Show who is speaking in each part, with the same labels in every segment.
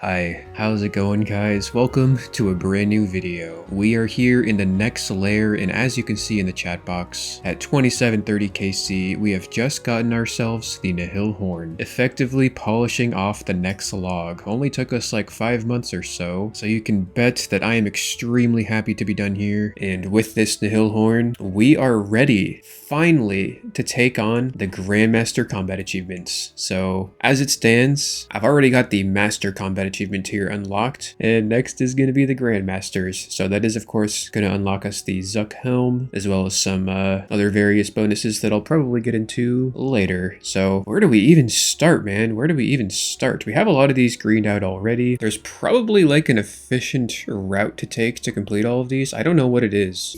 Speaker 1: Hi, how's it going guys? Welcome to a brand new video. We are here in the next lair, and as you can see in the chat box, at 2730 KC, we have just gotten ourselves the Nihilhorn, effectively polishing off the next log. Only took us like 5 months or so you can bet that I am extremely happy to be done here. And with this Nihilhorn, we are ready, finally, to take on the Grandmaster Combat achievements. So, as it stands, I've already got the Master Combat achievement here unlocked, and next is going to be the Grandmasters. So that is of course going to unlock us the Zuck Helm, as well as some other various bonuses that I'll probably get into later. So where do we even start, man? Where do we even start? We have a lot of these greened out already. There's probably like an efficient route to take to complete all of these. I don't know what it is.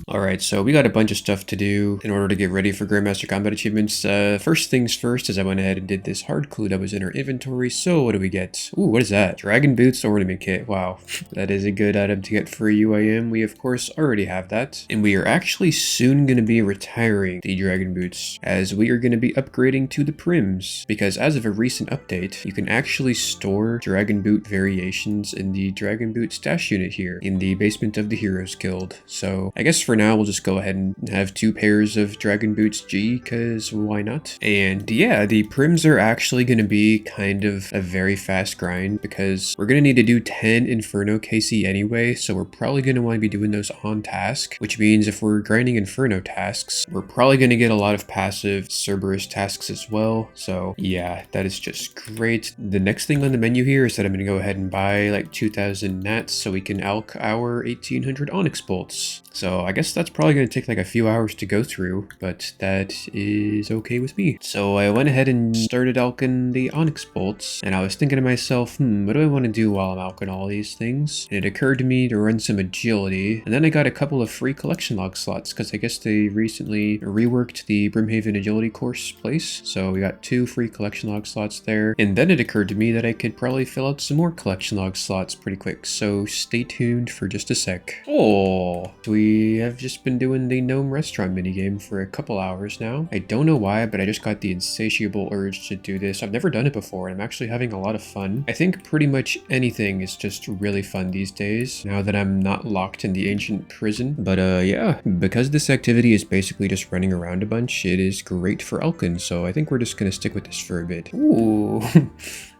Speaker 1: Alright, so we got a bunch of stuff to do in order to get ready for Grandmaster Combat achievements. First things first is I went ahead and did this hard clue that was in our inventory. So what do we get? Ooh, what is that? Dragon Boots Ornament Kit. Wow, that is a good item to get for UIM. We of course already have that. And we are actually soon going to be retiring the Dragon Boots, as we are going to be upgrading to the Prims. Because as of a recent update, you can actually store Dragon Boot variations in the Dragon Boot stash unit here in the basement of the Heroes Guild. So I guess for now we'll just go ahead and have 2 pairs of Dragon Boots G, because why not? And yeah, the Prims are actually going to be kind of a very fast grind, because we're going to need to do 10 Inferno KC anyway, so we're probably going to want to be doing those on task, which means if we're grinding Inferno tasks, we're probably going to get a lot of passive Cerberus tasks as well. So yeah, that is just great. The next thing on the menu here is that I'm going to go ahead and buy like 2,000 nats so we can alch our 1,800 Onyx bolts. So I guess that's probably going to take like a few hours to go through, but that is okay with me. So I went ahead and started alching the Onyx bolts, and I was thinking to myself, what do I want to do while I'm alching all these things? And it occurred to me to run some agility, and then I got a couple of free collection log slots, because I guess they recently reworked the Brimhaven agility course place, so we got 2 free collection log slots there. And then it occurred to me that I could probably fill out some more collection log slots pretty quick, so stay tuned for just a sec. Oh, we have just been doing the Gnome Restaurant minigame for a couple hours now. I don't know why, but I just got the insatiable urge to do this. I've never done it before, and I'm actually having a lot of fun. I think pretty much anything is just really fun these days, now that I'm not locked in the ancient prison. But yeah, because this activity is basically just running around a bunch, it is great for Elkin, so I think we're just gonna stick with this for a bit. Ooh.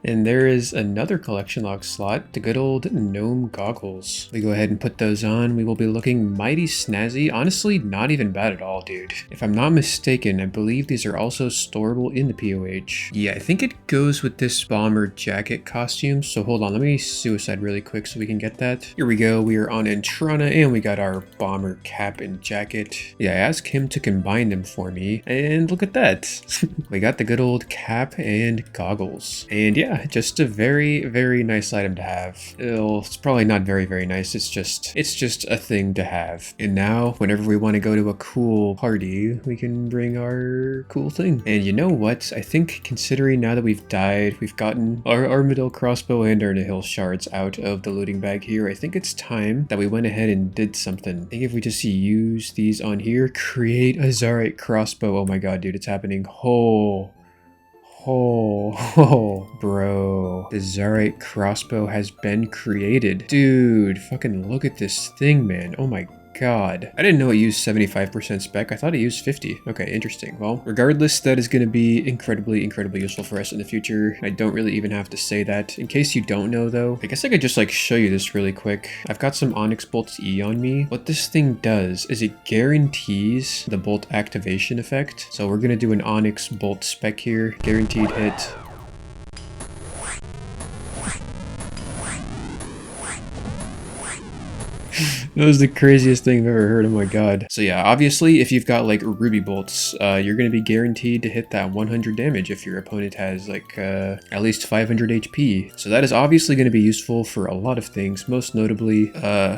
Speaker 1: And there is another collection log slot, the good old gnome goggles. We go ahead and put those on. We will be looking mighty snazzy. Honestly, not even bad at all, dude. If I'm not mistaken, I believe these are also storable in the POH. Yeah, I think it goes with this bomber jacket costume. So hold on, let me suicide really quick so we can get that. Here we go. We are on Entrana, and we got our bomber cap and jacket. Yeah, I asked him to combine them for me, and look at that. We got the good old cap and goggles. And yeah, just a very, very nice item to have. It's probably not very, very nice. It's just a thing to have. And now, whenever we want to go to a cool party, we can bring our cool thing. And you know what? I think, considering now that we've died, we've gotten our Armadillo crossbow and our Nihil shards out of the looting bag here, I think it's time that we went ahead and did something. I think if we just use these on here, create a Zarite crossbow. Oh my god, dude, it's happening. Oh, bro. The Zarite crossbow has been created. Dude, fucking look at this thing, man. Oh my god. I didn't know it used 75% spec. I thought it used 50. Okay, interesting. Well, regardless, that is going to be incredibly, incredibly useful for us in the future. I don't really even have to say that. In case you don't know, though, I guess I could just like show you this really quick. I've got some Onyx Bolts E on me. What this thing does is it guarantees the bolt activation effect. So we're going to do an Onyx Bolt spec here. Guaranteed hit. That was the craziest thing I've ever heard. Oh my god. So yeah, obviously, if you've got like ruby bolts, you're going to be guaranteed to hit that 100 damage if your opponent has like at least 500 HP. So that is obviously going to be useful for a lot of things, most notably,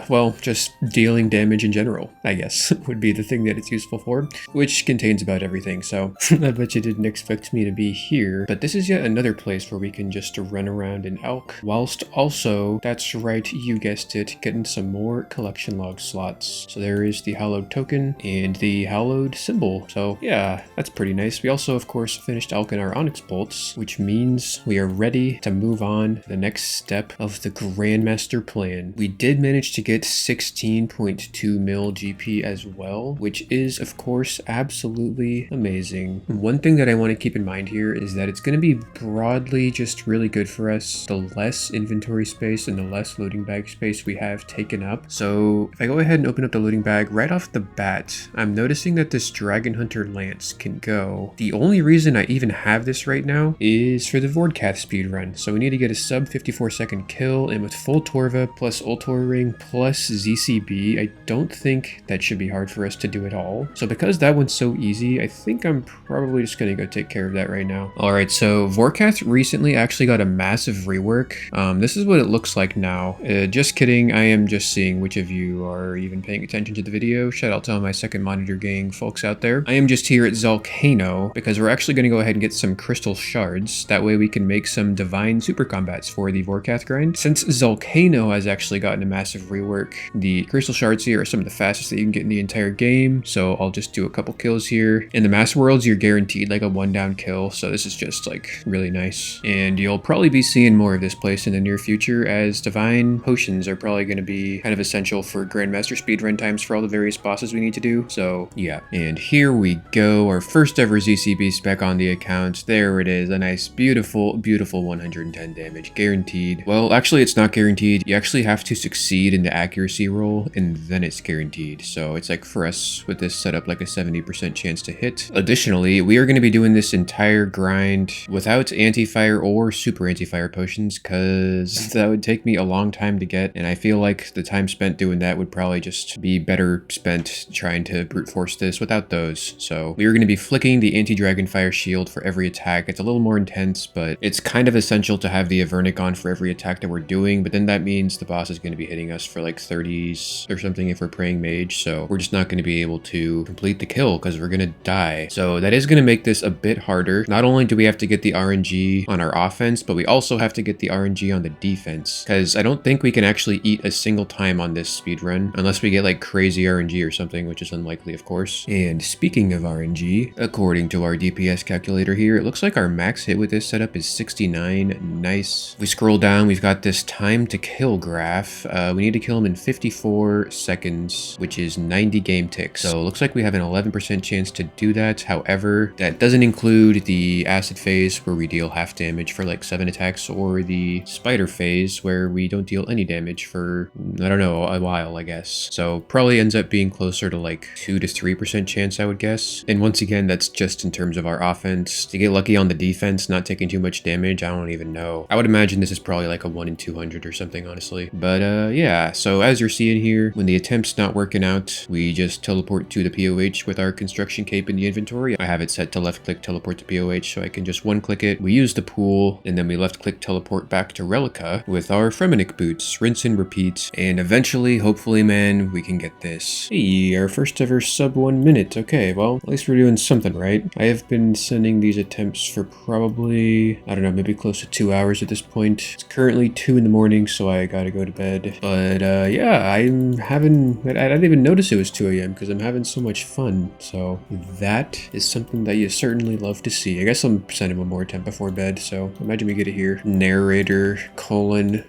Speaker 1: well, just dealing damage in general, I guess, would be the thing that it's useful for, which contains about everything. So I bet you didn't expect me to be here, but this is yet another place where we can just run around and alch, whilst also, that's right, you guessed it, getting some more collection action log slots. So there is the hallowed token and the hallowed symbol. So yeah, that's pretty nice. We also, of course, finished Alkanar Onyx Bolts, which means we are ready to move on to the next step of the Grandmaster plan. We did manage to get 16.2 mil GP as well, which is, of course, absolutely amazing. One thing that I want to keep in mind here is that it's going to be broadly just really good for us the less inventory space and the less loading bag space we have taken up. So if I go ahead and open up the loading bag right off the bat, I'm noticing that this Dragon Hunter Lance can go. The only reason I even have this right now is for the Vorkath speedrun. So we need to get a sub 54-second kill, and with full Torva plus Ultor Ring plus ZCB, I don't think that should be hard for us to do at all. So because that one's so easy, I think I'm probably just gonna go take care of that right now. Alright, so Vorkath recently actually got a massive rework. This is what it looks like now. Just kidding, I am just seeing which of you are even paying attention to the video. Shout out to all my second monitor gang folks out there. I am just here at Zalcano because we're actually gonna go ahead and get some crystal shards. That way we can make some divine super combats for the Vorkath grind. Since Zalcano has actually gotten a massive rework, the crystal shards here are some of the fastest that you can get in the entire game. So I'll just do a couple kills here. In the mass worlds, you're guaranteed like a 1-down kill. So this is just like really nice. And you'll probably be seeing more of this place in the near future, as divine potions are probably going to be kind of essential for Grandmaster speedrun times for all the various bosses we need to do. So yeah, and here we go, our first ever ZCB spec on the account. There it is, a nice beautiful 110 damage guaranteed. Well, actually it's not guaranteed. You actually have to succeed in the accuracy roll and then it's guaranteed. So it's like for us with this setup like a 70% chance to hit. Additionally, we are going to be doing this entire grind without anti-fire or super anti-fire potions, because that would take me a long time to get, and I feel like the time spent doing that would probably just be better spent trying to brute force this without those. So we are going to be flicking the anti-dragon fire shield for every attack. It's a little more intense, but it's kind of essential to have the Avernic on for every attack that we're doing, but then that means the boss is going to be hitting us for like 30s or something if we're praying mage, so we're just not going to be able to complete the kill because we're going to die. So that is going to make this a bit harder. Not only do we have to get the RNG on our offense, but we also have to get the RNG on the defense, because I don't think we can actually eat a single time on this speed run unless we get like crazy RNG or something, which is unlikely, of course. And speaking of RNG, according to our DPS calculator here, it looks like our max hit with this setup is 69. Nice. If we scroll down, we've got this time to kill graph. We need to kill him in 54 seconds, which is 90 game ticks. So it looks like we have an 11% chance to do that. However, that doesn't include the acid phase where we deal half damage for like 7 attacks, or the spider phase where we don't deal any damage for, I don't know, a while, I guess. So probably ends up being closer to like 2 to 3% chance, I would guess. And once again, that's just in terms of our offense. To get lucky on the defense, not taking too much damage, I don't even know. I would imagine this is probably like a 1 in 200 or something, honestly. But yeah, so as you're seeing here, when the attempt's not working out, we just teleport to the POH with our construction cape in the inventory. I have it set to left click teleport to POH, so I can just one click it. We use the pool, and then we left click teleport back to Relica with our Fremenic boots, rinse and repeat, and eventually, hopefully, man, we can get this. Hey, our first ever sub 1 minute. Okay, well, at least we're doing something right. I have been sending these attempts for probably, I don't know, maybe close to 2 hours at this point. It's currently 2 in the morning, so I gotta go to bed. But yeah, I didn't even notice it was 2 a.m. because I'm having so much fun. So that is something that you certainly love to see. I guess I'm sending one more attempt before bed, so imagine we get it here. Narrator, :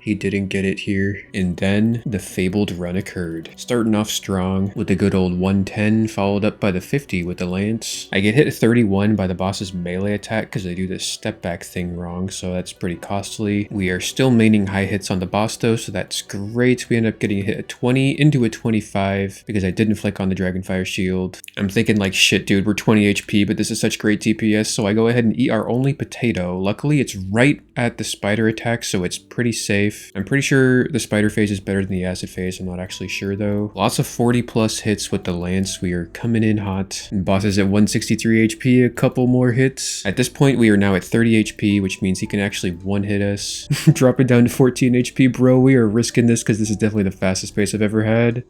Speaker 1: he didn't get it here. And then the fabled run occurred. Starting off strong with the good old 110, followed up by the 50 with the lance. I get hit 31 by the boss's melee attack because they do this step back thing wrong, so that's pretty costly. We are still maining high hits on the boss though, so that's great. We end up getting hit a 20 into a 25 because I didn't flick on the Dragonfire shield. I'm thinking like, shit dude, we're 20 HP, but this is such great DPS, so I go ahead and eat our only potato. Luckily it's right at the spider attack, so it's pretty safe. I'm pretty sure the spider phase is better than the acid phase. I'm not actually sure though. Lots of 40 plus hits with the lance. We are coming in hot. And boss is at 163 HP, a couple more hits. At this point we are now at 30 HP, which means he can actually one hit us. Drop it down to 14 HP, bro. We are risking this because this is definitely the fastest pace I've ever had.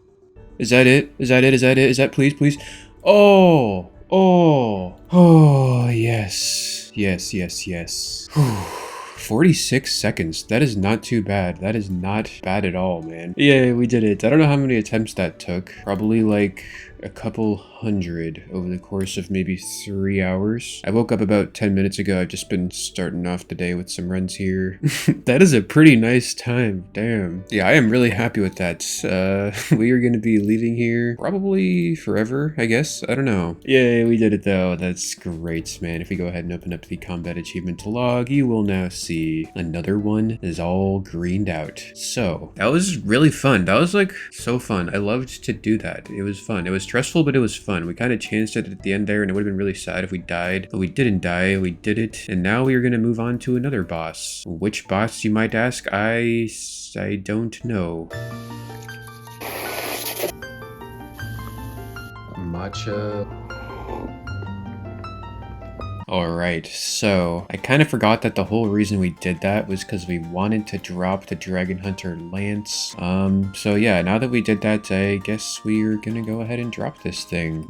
Speaker 1: Is that it? Is that it? Is that it? Is that please? Oh, oh, oh, yes. Yes. Whew. 46 seconds. That is not too bad. That is not bad at all, man. Yeah, we did it. I don't know how many attempts that took. Probably like a couple hundred over the course of maybe 3 hours. I woke up about 10 minutes ago. I've just been starting off the day with some runs here. That is a pretty nice time. Damn. Yeah, I am really happy with that. We are going to be leaving here probably forever, I guess. I don't know. Yay, we did it though. That's great, man. If we go ahead and open up the combat achievement log, you will now see another one is all greened out. So that was really fun. That was like so fun. I loved to do that. It was fun. It was stressful, but it was fun. We kind of chanced it at the end there, and it would have been really sad if we died, but we didn't die. We did it, and now we are going to move on to another boss. Which boss, you might ask? I don't know. Matcha. Alright, so I kind of forgot that the whole reason we did that was because we wanted to drop the Dragon Hunter Lance. So yeah, now that we did that, I guess we're gonna go ahead and drop this thing.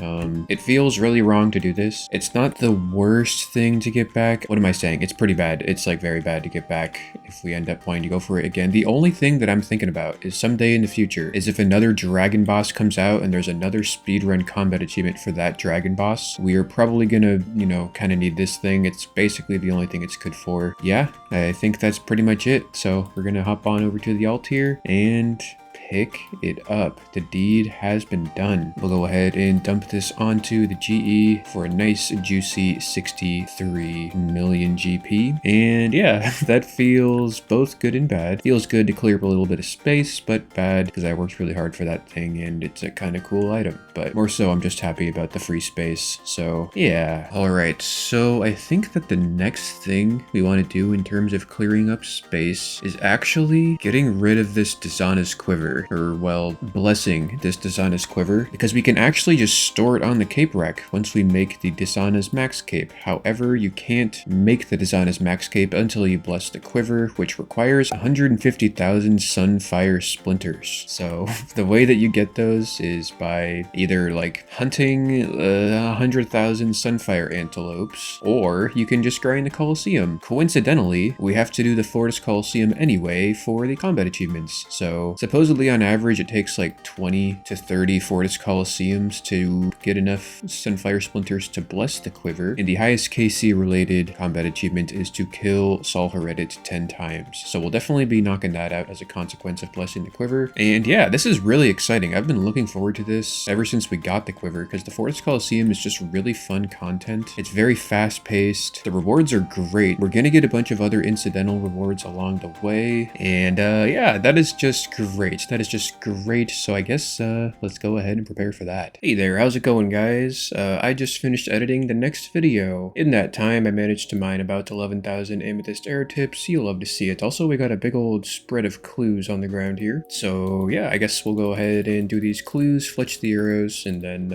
Speaker 1: It feels really wrong to do this. It's not the worst thing to get back. What am I saying? It's pretty bad. It's like very bad to get back if we end up wanting to go for it again. The only thing that I'm thinking about is someday in the future is if another dragon boss comes out and there's another speedrun combat achievement for that dragon boss, we are probably gonna, you know, kind of need this thing. It's basically the only thing it's good for. Yeah, I think that's pretty much it. So we're gonna hop on over to the alt here and pick it up. The deed has been done. We'll go ahead and dump this onto the GE for a nice juicy 63 million GP. And yeah, that feels both good and bad. Feels good to clear up a little bit of space, but bad because I worked really hard for that thing and it's a kind of cool item. But more so, I'm just happy about the free space. So yeah. All right. So I think that the next thing we want to do in terms of clearing up space is actually getting rid of this Dishonest Quiver. Or, well, blessing this Dishonest Quiver, because we can actually just store it on the cape rack once we make the Dishonest Max Cape. However, you can't make the Dishonest Max Cape until you bless the Quiver, which requires 150,000 Sunfire Splinters. So the way that you get those is by either like hunting 100,000 Sunfire Antelopes, or you can just grind the Colosseum. Coincidentally, we have to do the Fortis Colosseum anyway for the combat achievements. So supposedly on average, it takes like 20 to 30 Fortis Colosseums to get enough Sunfire Splinters to bless the Quiver. And the highest KC related combat achievement is to kill Sol Heredit 10 times. So we'll definitely be knocking that out as a consequence of blessing the Quiver. And yeah, this is really exciting. I've been looking forward to this ever since we got the Quiver, because the Fortis Colosseum is just really fun content. It's very fast paced. The rewards are great. We're gonna get a bunch of other incidental rewards along the way. And yeah, that is just great. That is just great. So I guess let's go ahead and prepare for that. Hey there, how's it going, guys? I just finished editing the next video. In that time, I managed to mine about 11,000 amethyst arrow tips. You'll love to see it. Also, we got a big old spread of clues on the ground here. So yeah, I guess we'll go ahead and do these clues, fletch the arrows, and then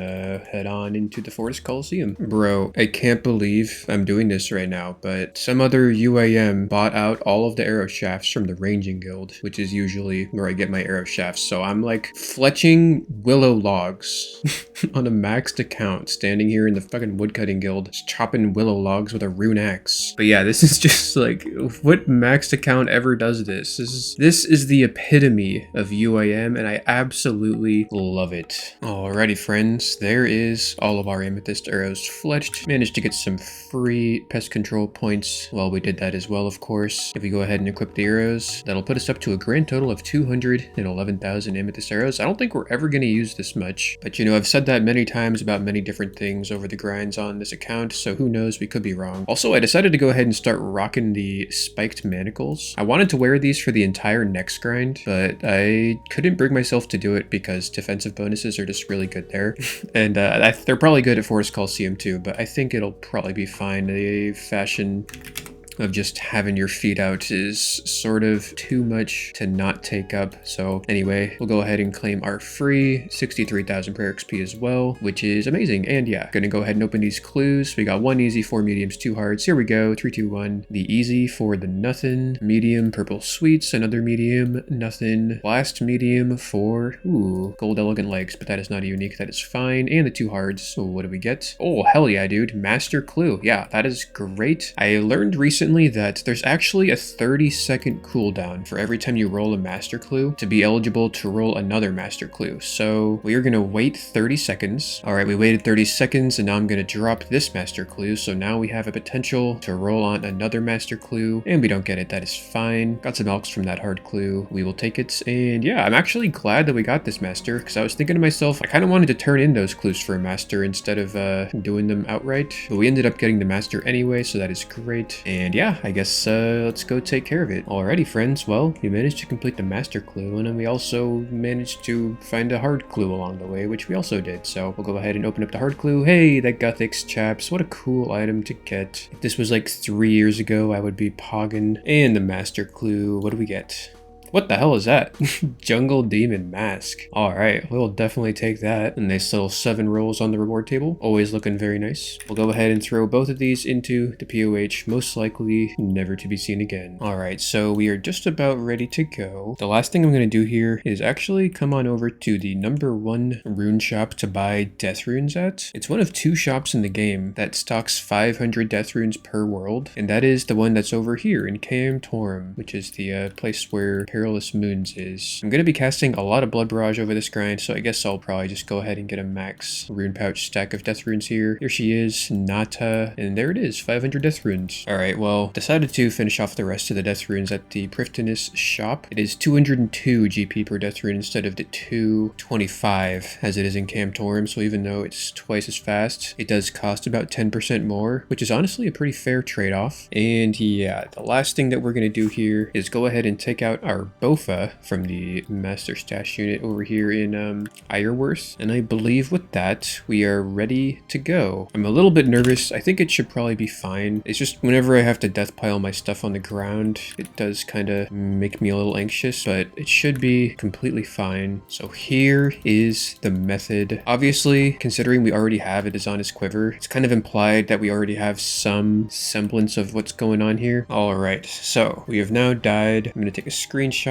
Speaker 1: head on into the Fortis Colosseum. Bro, I can't believe I'm doing this right now, but some other UAM bought out all of the arrow shafts from the Ranging Guild, which is usually where I get my arrow shafts. So I'm like fletching willow logs on a maxed account, standing here in the fucking woodcutting guild, just chopping willow logs with a rune axe. But yeah, this is just like, what maxed account ever does this? This is the epitome of UAM, and I absolutely love it. Alrighty, friends, there is all of our amethyst arrows fletched. Managed to get some free pest control points while we did that as well, of course. If we go ahead and equip the arrows, that'll put us up to a grand total of 211,000 amethyst arrows. I don't think we're ever going to use this much, but you know, I've said that many times about many different things over the grinds on this account, so who knows, we could be wrong. Also, I decided to go ahead and start rocking the spiked manacles. I wanted to wear these for the entire next grind, but I couldn't bring myself to do it because defensive bonuses are just really good there. And they're probably good at Fortis Colosseum too, but I think it'll probably be fine. The fashion of just having your feet out is sort of too much to not take up. So anyway, we'll go ahead and claim our free 63,000 prayer XP as well, which is amazing. And yeah, gonna go ahead and open these clues. We got 1 easy, 4 mediums, 2 hards. Here we go, 3, 2, 1. The easy for the nothing, medium purple sweets, another medium, nothing, last medium for gold elegant legs, but that is not a unique, that is fine. And the 2 hards. So what do we get? Oh, hell yeah, dude, master clue. Yeah, that is great. I learned recently recently that there's actually a 30-second cooldown for every time you roll a master clue to be eligible to roll another master clue. So we are going to wait 30 seconds. All right, we waited 30 seconds and now I'm going to drop this master clue. So now we have a potential to roll on another master clue and we don't get it. That is fine. Got some elks from that hard clue. We will take it. And yeah, I'm actually glad that we got this master because I was thinking to myself, I kind of wanted to turn in those clues for a master instead of doing them outright. But we ended up getting the master anyway, so that is great. And yeah, I guess let's go take care of it. Alrighty, friends. Well, we managed to complete the master clue and then we also managed to find a hard clue along the way, which we also did. So we'll go ahead and open up the hard clue. Hey, that Guthix chaps. What a cool item to get. If this was like 3 years ago, I would be pogging. And the master clue. What do we get? What the hell is that? Jungle Demon Mask. Alright, we'll definitely take that. And nice little 7 rolls on the reward table. Always looking very nice. We'll go ahead and throw both of these into the POH, most likely never to be seen again. Alright, so we are just about ready to go. The last thing I'm going to do here is actually come on over to the #1 rune shop to buy death runes at. It's one of 2 shops in the game that stocks 500 death runes per world. And that is the one that's over here in Cam Torum, which is the place where Perilous Moons is. I'm going to be casting a lot of Blood Barrage over this grind, so I guess I'll probably just go ahead and get a max rune pouch stack of death runes here. Here she is, Nata, and there it is, 500 death runes. Alright, well, decided to finish off the rest of the death runes at the Prifddinas shop. It is 202 GP per death rune instead of the 225 as it is in Cam Torum, so even though it's twice as fast, it does cost about 10% more, which is honestly a pretty fair trade-off. And yeah, the last thing that we're going to do here is go ahead and take out our Bofa from the Master Stash unit over here in Ironworth. And I believe with that, we are ready to go. I'm a little bit nervous. I think it should probably be fine. It's just whenever I have to death pile my stuff on the ground, it does kind of make me a little anxious, but it should be completely fine. So here is the method. Obviously, considering we already have a Dishonest Quiver, it's kind of implied that we already have some semblance of what's going on here. All right, so we have now died. I'm going to take a screenshot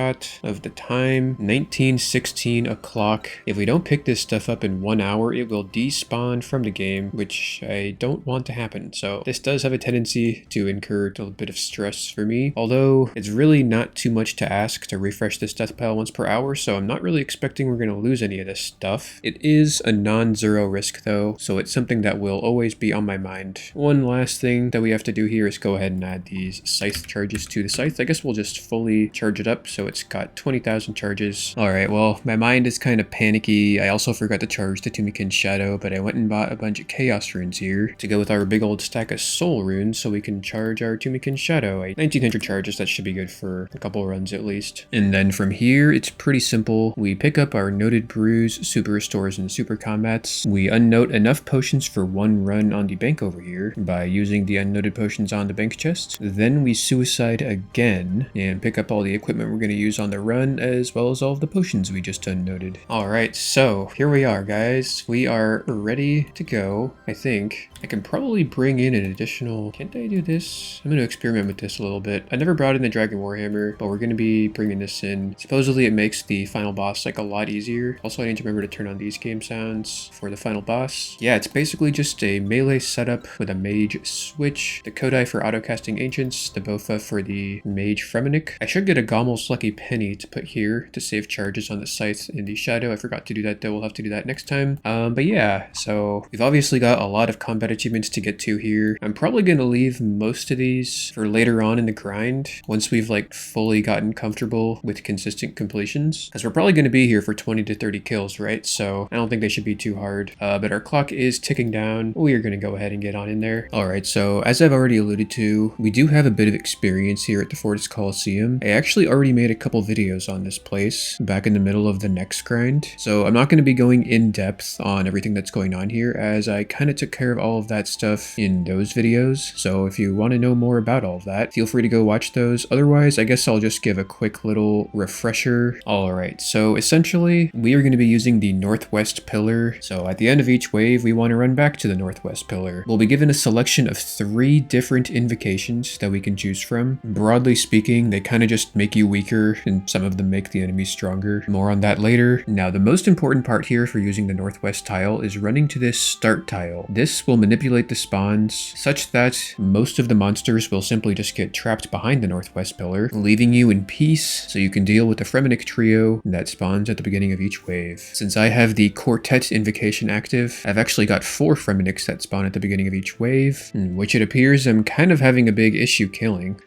Speaker 1: of the time, 19:16 o'clock. If we don't pick this stuff up in 1 hour, it will despawn from the game, which I don't want to happen. So this does have a tendency to incur a little bit of stress for me, although it's really not too much to ask to refresh this death pile once per hour, so I'm not really expecting we're going to lose any of this stuff. It is a non-zero risk though, so it's something that will always be on my mind. One last thing that we have to do here is go ahead and add these scythe charges to the scythe. I guess we'll just fully charge it up so it's got 20,000 charges. Alright, well, my mind is kind of panicky. I also forgot to charge the Tumikin Shadow, but I went and bought a bunch of Chaos runes here to go with our big old stack of Soul runes so we can charge our Tumikin Shadow. 1900 charges, that should be good for a couple runs at least. And then from here, it's pretty simple. We pick up our Noted Brews, Super Restores, and Super Combats. We unnote enough potions for 1 run on the bank over here by using the unnoted potions on the bank chest. Then we suicide again and pick up all the equipment we're going to use on the run, as well as all of the potions we just unnoted. Alright, so here we are, guys. We are ready to go, I think. I can probably bring in an additional... Can't I do this? I'm going to experiment with this a little bit. I never brought in the Dragon Warhammer, but we're going to be bringing this in. Supposedly it makes the final boss like a lot easier. Also, I need to remember to turn on these game sounds for the final boss. Yeah, it's basically just a melee setup with a mage switch, the Kodai for auto-casting Ancients, the Bofa for the Mage Fremennik. I should get a Gommel's Lucky Penny to put here to save charges on the scythe in the Shadow. I forgot to do that though. We'll have to do that next time. But yeah, so we've obviously got a lot of combat achievements to get to here. I'm probably going to leave most of these for later on in the grind once we've like fully gotten comfortable with consistent completions, because we're probably going to be here for 20 to 30 kills, right? So I don't think they should be too hard. But our clock is ticking down. We are going to go ahead and get on in there. All right, so as I've already alluded to, we do have a bit of experience here at the Fortis Coliseum. I actually already made a couple videos on this place back in the middle of the next grind, so I'm not going to be going in depth on everything that's going on here, as I kind of took care of all of that stuff in those videos. So if you want to know more about all of that, feel free to go watch those. Otherwise, I guess I'll just give a quick little refresher. All right, so essentially we are going to be using the Northwest Pillar. So at the end of each wave, we want to run back to the Northwest Pillar. We'll be given a selection of 3 different invocations that we can choose from. Broadly speaking, they kind of just make you weaker weaker, and some of them make the enemies stronger. More on that later. Now, the most important part here for using the northwest tile is running to this start tile. This will manipulate the spawns such that most of the monsters will simply just get trapped behind the northwest pillar, leaving you in peace so you can deal with the Fremennik trio that spawns at the beginning of each wave. Since I have the Quartet invocation active, I've actually got 4 Fremenniks that spawn at the beginning of each wave, which it appears I'm kind of having a big issue killing.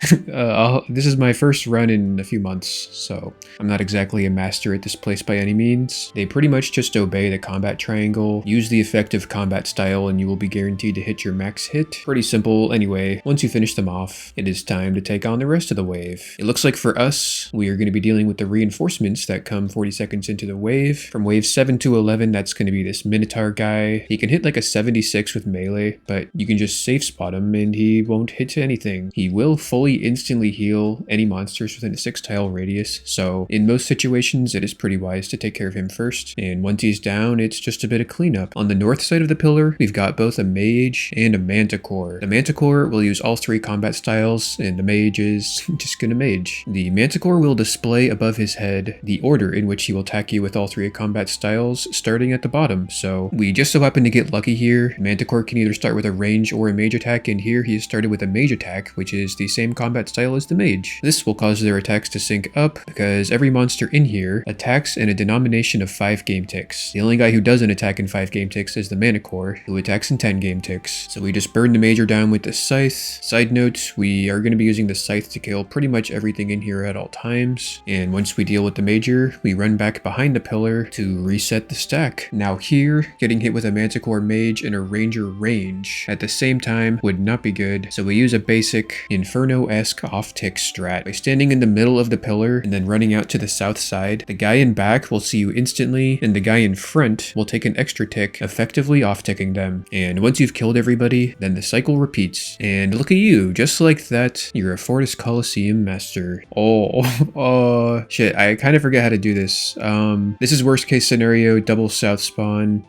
Speaker 1: This is my first run in a few months, so I'm not exactly a master at this place by any means. They pretty much just obey the combat triangle, use the effective combat style, and you will be guaranteed to hit your max hit. Pretty simple. Anyway, once you finish them off, it is time to take on the rest of the wave. It looks like for us, we are going to be dealing with the reinforcements that come 40 seconds into the wave. From wave 7 to 11, that's going to be this Minotaur guy. He can hit like a 76 with melee, but you can just safe spot him and he won't hit anything. He will fully instantly heal any monsters within a 6 tile radius, so in most situations it is pretty wise to take care of him first, and once he's down, it's just a bit of cleanup. On the north side of the pillar, we've got both a mage and a manticore. The manticore will use all 3 combat styles, and the mage is just gonna mage. The manticore will display above his head the order in which he will attack you with all 3 combat styles, starting at the bottom, so we just so happen to get lucky here. Manticore can either start with a range or a mage attack, and here he has started with a mage attack, which is the same combat style as the mage. This will cause their attacks to sync up, because every monster in here attacks in a denomination of 5 game ticks. The only guy who doesn't attack in 5 game ticks is the Manticore, who attacks in 10 game ticks. So we just burn the major down with the scythe. Side note, we are going to be using the scythe to kill pretty much everything in here at all times, and once we deal with the major, we run back behind the pillar to reset the stack. Now here, getting hit with a Manticore mage and a ranger range at the same time would not be good, so we use a basic Inferno-esque off-tick strat. By standing in the middle of the pillar and then running out to the south side, the guy in back will see you instantly, and the guy in front will take an extra tick, effectively off-ticking them. And once you've killed everybody, then the cycle repeats. And look at you, just like that, you're a Fortis Coliseum master. Oh, shit, I kind of forget how to do this. This is worst case scenario, double south spawn.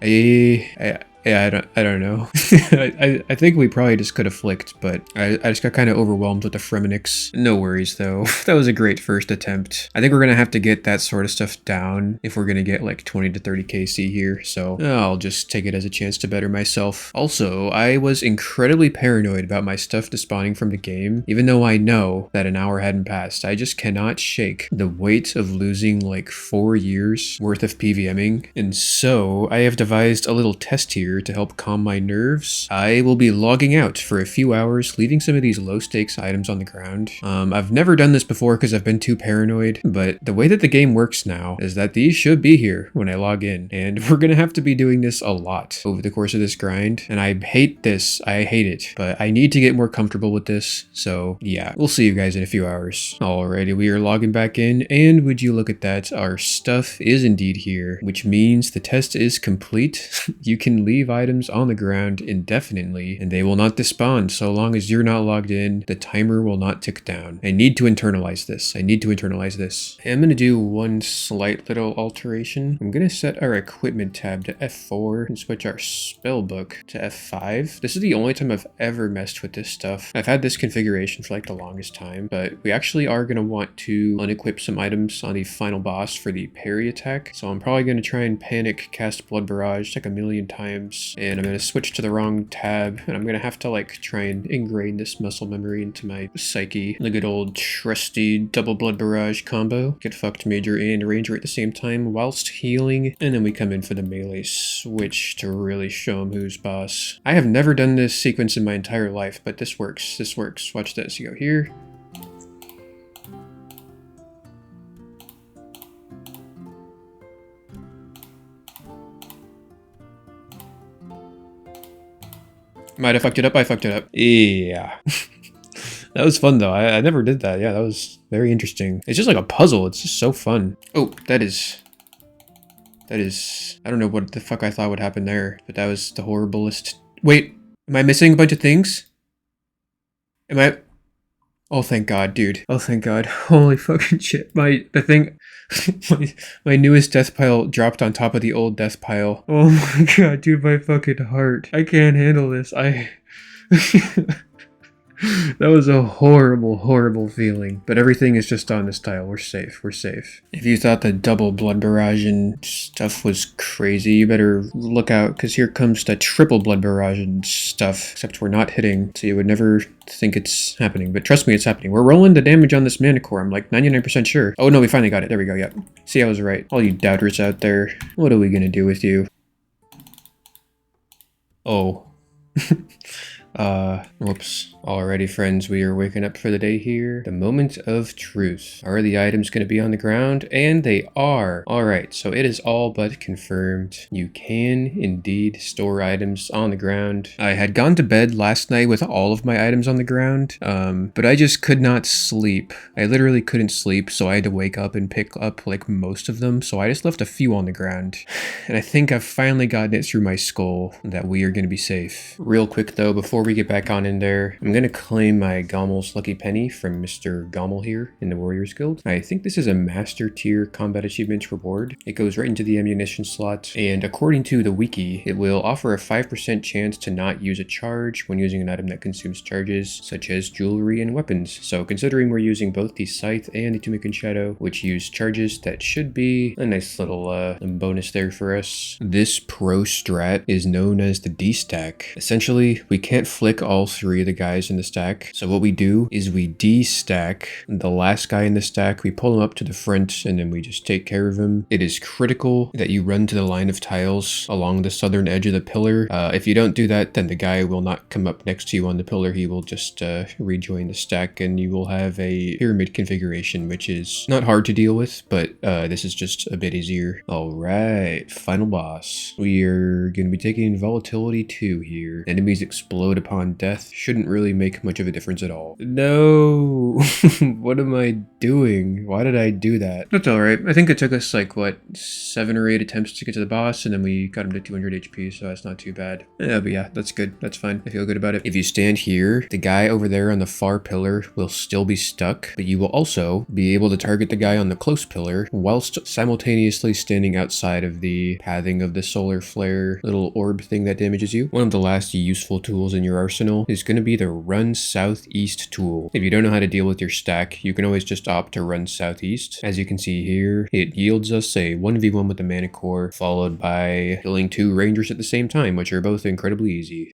Speaker 1: Yeah, I don't know. I think we probably just could have flicked, but I just got kind of overwhelmed with the Fremenniks. No worries though. That was a great first attempt. I think we're gonna have to get that sort of stuff down if we're gonna get like 20 to 30 KC here, so I'll just take it as a chance to better myself. Also, I was incredibly paranoid about my stuff despawning from the game, even though I know that an hour hadn't passed. I just cannot shake the weight of losing like 4 years worth of PVMing, and so I have devised a little test here to help calm my nerves. I will be logging out for a few hours, leaving some of these low stakes items on the ground. I've never done this before because I've been too paranoid, but the way that the game works now is that these should be here when I log in, and we're gonna have to be doing this a lot over the course of this grind, and I hate this. I hate it, but I need to get more comfortable with this, so yeah, we'll see you guys in a few hours. Alrighty, we are logging back in, and would you look at that, our stuff is indeed here, which means the test is complete. You can leave items on the ground indefinitely, and they will not despawn so long as you're not logged in. The timer will not tick down. I need to internalize this. I am going to do one slight little alteration. I'm going to set our equipment tab to F4 and switch our spellbook to F5. This is the only time I've ever messed with this stuff. I've had this configuration for like the longest time, but we actually are going to want to unequip some items on the final boss for the parry attack. So I'm probably going to try and panic cast Blood Barrage like a million times, and I'm going to switch to the wrong tab, and I'm going to have to like try and ingrain this muscle memory into my psyche. The good old trusty double Blood Barrage combo. Get fucked major and ranger at the same time whilst healing, and then we come in for the melee switch to really show him who's boss. I have never done this sequence in my entire life, but this works. This works. Watch this. You go here. Might have fucked it up. I fucked it up. Yeah. That was fun though. I never did that. Yeah, that was very interesting. It's just like a puzzle. It's just so fun. Oh, that is, I don't know what the fuck I thought would happen there, but that was the horriblest. Wait, am I missing a bunch of things? Am I? Oh, thank God, dude. Oh, thank God. Holy fucking shit. My newest death pile dropped on top of the old death pile. Oh my God, dude, my fucking heart. I can't handle this. That was a horrible, horrible feeling. But everything is just on this tile. We're safe. We're safe. If you thought the double blood barrage and stuff was crazy, you better look out, because here comes the triple blood barrage and stuff. Except we're not hitting, so you would never think it's happening. But trust me, it's happening. We're rolling the damage on this mana core. I'm like 99% sure. Oh no, we finally got it. There we go. Yep. See, I was right. All you doubters out there, what are we gonna do with you? Oh. Whoops. Alrighty, friends, we are waking up for the day here. The moment of truth. Are the items going to be on the ground? And they are. Alright, so it is all but confirmed. You can indeed store items on the ground. I had gone to bed last night with all of my items on the ground, but I just could not sleep. I literally couldn't sleep, so I had to wake up and pick up like most of them, so I just left a few on the ground. And I think I've finally gotten it through my skull that we are going to be safe. Real quick though, before we get back on in there, I'm gonna claim my Gommel's Lucky Penny from Mr. Gommel here in the Warriors Guild. I think this is a Master Tier Combat Achievements reward. It goes right into the ammunition slot, and according to the wiki, it will offer a 5% chance to not use a charge when using an item that consumes charges, such as jewelry and weapons. So considering we're using both the Scythe and the Tunic and Shadow, which use charges, that should be a nice little bonus there for us. This pro strat is known as the D-stack. Essentially, we can't flick all three of the guys in the stack. So what we do is we D-stack the last guy in the stack, we pull him up to the front, and then we just take care of him. It is critical that you run to the line of tiles along the southern edge of the pillar. If you don't do that, then the guy will not come up next to you on the pillar. He will just rejoin the stack, and you will have a pyramid configuration, which is not hard to deal with, but this is just a bit easier. Alright, final boss. We are going to be taking Volatility 2 here. Enemies explode upon death. Shouldn't really make much of a difference at all. No! What am I doing? Why did I do that? That's alright. I think it took us like, what, 7 or 8 attempts to get to the boss, and then we got him to 200 HP, so that's not too bad. Yeah, but yeah, that's good. That's fine. I feel good about it. If you stand here, the guy over there on the far pillar will still be stuck, but you will also be able to target the guy on the close pillar whilst simultaneously standing outside of the pathing of the solar flare little orb thing that damages you. One of the last useful tools in your arsenal is going to be the Run Southeast tool. If you don't know how to deal with your stack, you can always just opt to run southeast. As you can see here, it yields us a 1v1 with the mana core, followed by killing 2 rangers at the same time, which are both incredibly easy.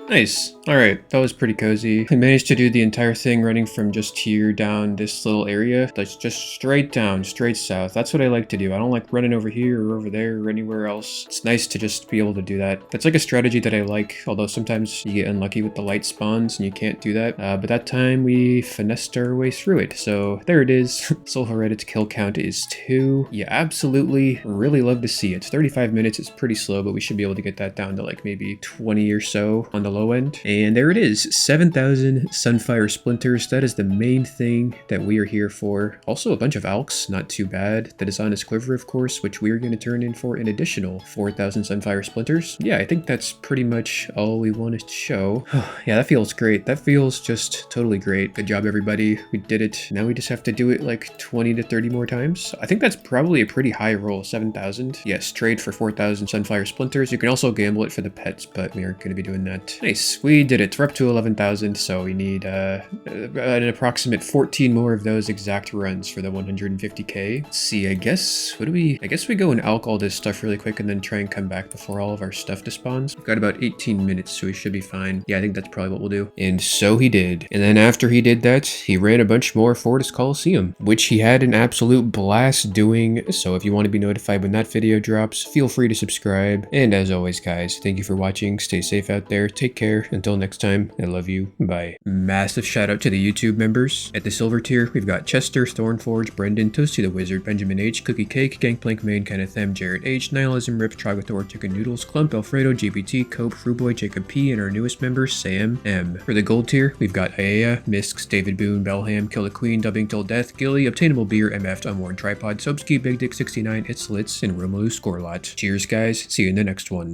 Speaker 1: Nice. Alright, that was pretty cozy. I managed to do the entire thing running from just here down this little area. That's just straight down, straight south. That's what I like to do. I don't like running over here or over there or anywhere else. It's nice to just be able to do that. That's like a strategy that I like, although sometimes you get unlucky with the light spawns and you can't do that. But that time we finessed our way through it. So there it is. Sulfuret's kill count is 2. You absolutely really love to see it. 35 minutes is pretty slow, but we should be able to get that down to like maybe 20 or so on the low end. And there it is, 7,000 Sunfire Splinters. That is the main thing that we are here for. Also a bunch of Alks, not too bad. That is on his quiver, of course, which we are going to turn in for an additional 4,000 Sunfire Splinters. Yeah, I think that's pretty much all we wanted to show. Yeah, that feels great. That feels just totally great. Good job, everybody. We did it. Now we just have to do it like 20 to 30 more times. I think that's probably a pretty high roll, 7,000. Yes, trade for 4,000 Sunfire Splinters. You can also gamble it for the pets, but we aren't going to be doing that. Nice. We did it. We're up to 11,000, so we need an approximate 14 more of those exact runs for the 150k. Let's see, I guess we go and alk all this stuff really quick and then try and come back before all of our stuff despawns. We've got about 18 minutes, so we should be fine. Yeah, I think that's probably what we'll do. And so he did. And then after he did that, he ran a bunch more Fortis Coliseum, which he had an absolute blast doing. So if you want to be notified when that video drops, feel free to subscribe. And as always, guys, thank you for watching. Stay safe out there. Take care. Until next time, I love you. Bye. Massive shout out to the YouTube members. At the silver tier, we've got Chester, Thornforge, Brendan, Toasty the Wizard, Benjamin H, Cookie Cake, Gangplank Main, Kenneth M, Jared H, Nihilism Rip, Trogathor, Chicken Noodles, Clump, Alfredo, GPT, Cope, Fruboy, Jacob P, and our newest member, Sam M. For the gold tier, we've got Aya, Misks, David Boone, Belham, Kill the Queen, Dubbing Till Death, Gilly, Obtainable Beer, MF, Unworn Tripod, Sobski, Big Dick 69, It's Litz, and Romelu Scorelot. Cheers, guys. See you in the next one.